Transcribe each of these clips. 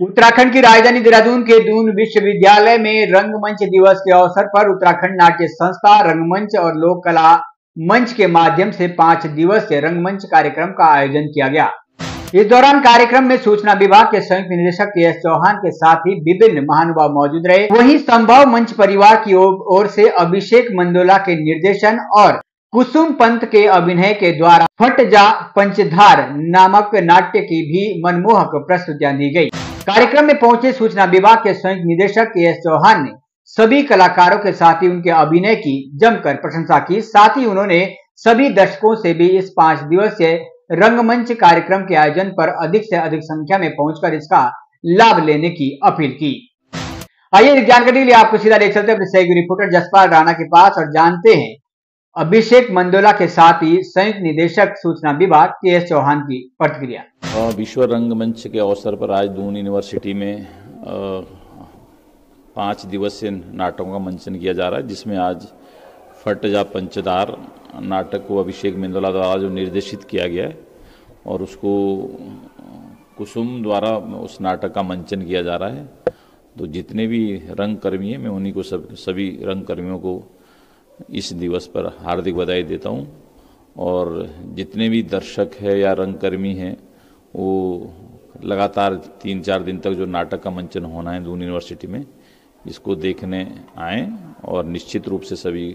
उत्तराखंड की राजधानी देहरादून के दून विश्वविद्यालय में रंगमंच दिवस के अवसर पर उत्तराखंड नाट्य संस्था रंगमंच और लोक कला मंच के माध्यम से 5 दिवसीय रंगमंच कार्यक्रम का आयोजन किया गया। इस दौरान कार्यक्रम में सूचना विभाग के संयुक्त निदेशक के.एस. चौहान के साथ ही विभिन्न महानुभाव मौजूद रहे। वहीं संभव मंच परिवार की ओर से अभिषेक मंदोला के निर्देशन और कुसुम पंत के अभिनय के द्वारा फट जा पंचधार नामक नाट्य की भी मनमोहक प्रस्तुतियां दी गई। कार्यक्रम में पहुंचे सूचना विभाग के संयुक्त निदेशक के.एस. चौहान ने सभी कलाकारों के साथ ही उनके अभिनय की जमकर प्रशंसा की। साथ ही उन्होंने सभी दर्शकों से भी इस 5 दिवसीय रंगमंच कार्यक्रम के आयोजन पर अधिक से अधिक संख्या में पहुंचकर इसका लाभ लेने की अपील की। आइए जानकारी के लिए आपको सीधा देख सकते हैं अपने सहयोगी रिपोर्टर जसपाल राणा के पास और जानते हैं अभिषेक मंदोला के साथ ही संयुक्त निदेशक सूचना विभाग के.एस. चौहान की प्रतिक्रिया। विश्व रंगमंच के अवसर पर आज दून यूनिवर्सिटी में 5 दिवसीय नाटकों का मंचन किया जा रहा है, जिसमें आज फट जा पंचधार नाटक को अभिषेक मंदोला द्वारा जो निर्देशित किया गया है और उसको कुसुम द्वारा उस नाटक का मंचन किया जा रहा है। तो जितने भी रंगकर्मी हैं मैं उन्हीं को सभी रंगकर्मियों को इस दिवस पर हार्दिक बधाई देता हूं और जितने भी दर्शक है या रंगकर्मी हैं वो लगातार 3-4 दिन तक जो नाटक का मंचन होना है दून यूनिवर्सिटी में, इसको देखने आएँ और निश्चित रूप से सभी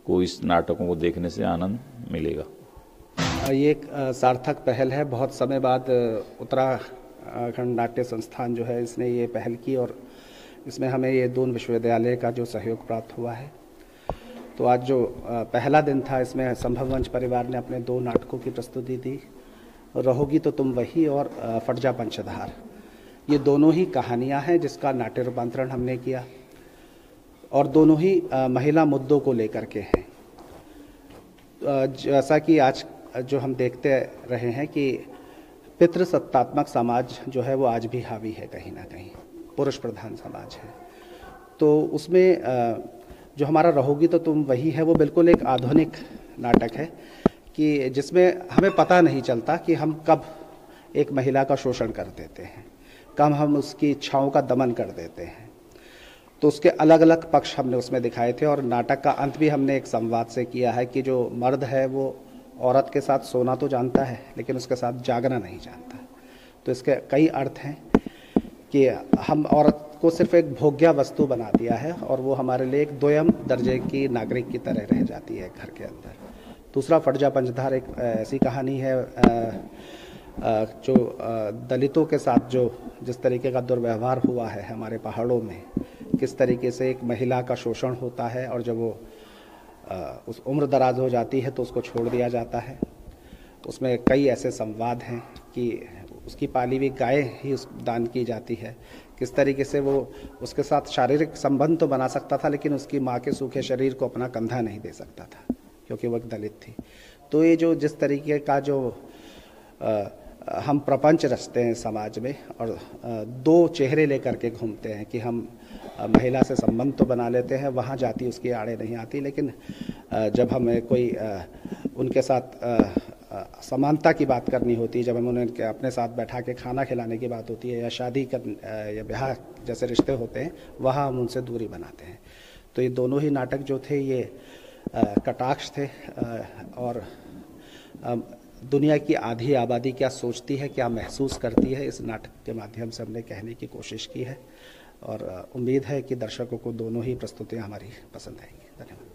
को इस नाटकों को देखने से आनंद मिलेगा। ये एक सार्थक पहल है। बहुत समय बाद उत्तराखंड नाट्य संस्थान जो है इसने ये पहल की और इसमें हमें ये दून विश्वविद्यालय का जो सहयोग प्राप्त हुआ है। तो आज जो पहला दिन था इसमें संभव मंच परिवार ने अपने 2 नाटकों की प्रस्तुति दी, रहोगी तो तुम वही और फट जा पंचधार। ये दोनों ही कहानियाँ हैं जिसका नाट्य रूपांतरण हमने किया और दोनों ही महिला मुद्दों को लेकर के हैं। जैसा कि आज जो हम देखते रहे हैं कि पितृसत्तात्मक समाज जो है वो आज भी हावी है, कहीं ना कहीं पुरुष प्रधान समाज है। तो उसमें जो हमारा रहोगी तो तुम वही है वो बिल्कुल एक आधुनिक नाटक है कि जिसमें हमें पता नहीं चलता कि हम कब एक महिला का शोषण कर देते हैं, कब हम उसकी इच्छाओं का दमन कर देते हैं। तो उसके अलग अलग पक्ष हमने उसमें दिखाए थे और नाटक का अंत भी हमने एक संवाद से किया है कि जो मर्द है वो औरत के साथ सोना तो जानता है लेकिन उसके साथ जागना नहीं जानता। तो इसके कई अर्थ हैं कि हम औरत को सिर्फ एक भोग्य वस्तु बना दिया है और वो हमारे लिए एक दोयम दर्जे की नागरिक की तरह रह जाती है घर के अंदर। दूसरा फट जा पंचधार एक ऐसी कहानी है जो दलितों के साथ जो जिस तरीके का दुर्व्यवहार हुआ है हमारे पहाड़ों में, किस तरीके से एक महिला का शोषण होता है और जब वो उस उम्र दराज हो जाती है तो उसको छोड़ दिया जाता है। उसमें कई ऐसे संवाद हैं कि उसकी पाली हुई गाय ही उस दान की जाती है, किस तरीके से वो उसके साथ शारीरिक संबंध तो बना सकता था लेकिन उसकी माँ के सूखे शरीर को अपना कंधा नहीं दे सकता था क्योंकि वो एक दलित थी। तो ये जो जिस तरीके का जो हम प्रपंच रचते हैं समाज में और 2 चेहरे लेकर के घूमते हैं कि हम महिला से संबंध तो बना लेते हैं, वहाँ जाति उसकी आड़े नहीं आती, लेकिन जब हमें कोई उनके साथ समानता की बात करनी होती है, जब हम उन्हें अपने साथ बैठा के खाना खिलाने की बात होती है या शादी या ब्याह जैसे रिश्ते होते हैं, वहाँ हम उनसे दूरी बनाते हैं। तो ये दोनों ही नाटक जो थे ये कटाक्ष थे और दुनिया की आधी आबादी क्या सोचती है, क्या महसूस करती है, इस नाटक के माध्यम से हमने कहने की कोशिश की है और उम्मीद है कि दर्शकों को दोनों ही प्रस्तुतियाँ हमारी पसंद आएंगी। धन्यवाद।